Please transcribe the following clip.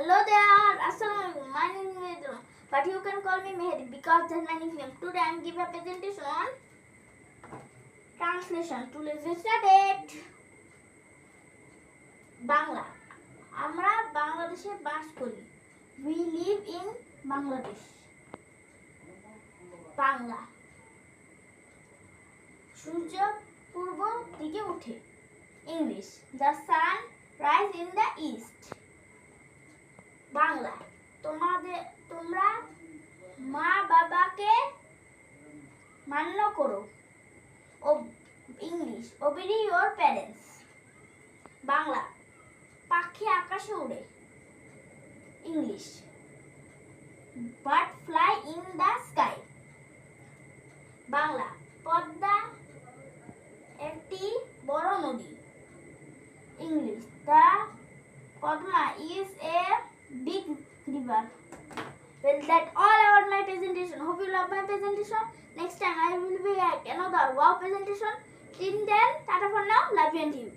Hello there, Assalamualaikum. My name is Vedram, but you can call me Mehdi because that's my nickname. Today I am giving a presentation on translation. To let's get started. Bangla আমরা বাংলাদেশে বাস করি। We live in Bangladesh. Bangla সূর্য পূর্ব দিকে ওঠে। English the sun rise in the east. Bangla তোমরা মা বাবাকে মান্য করো। English obey your parents. Bangla পাখি আকাশে উড়ে। English bird fly in the sky. Bangla Padma একটি বড় নদী। English the Padma is a big river. Well, that's all about my presentation. Hope you love my presentation. Next time I will be at another wow presentation. Till then, tata for now. Love you and you.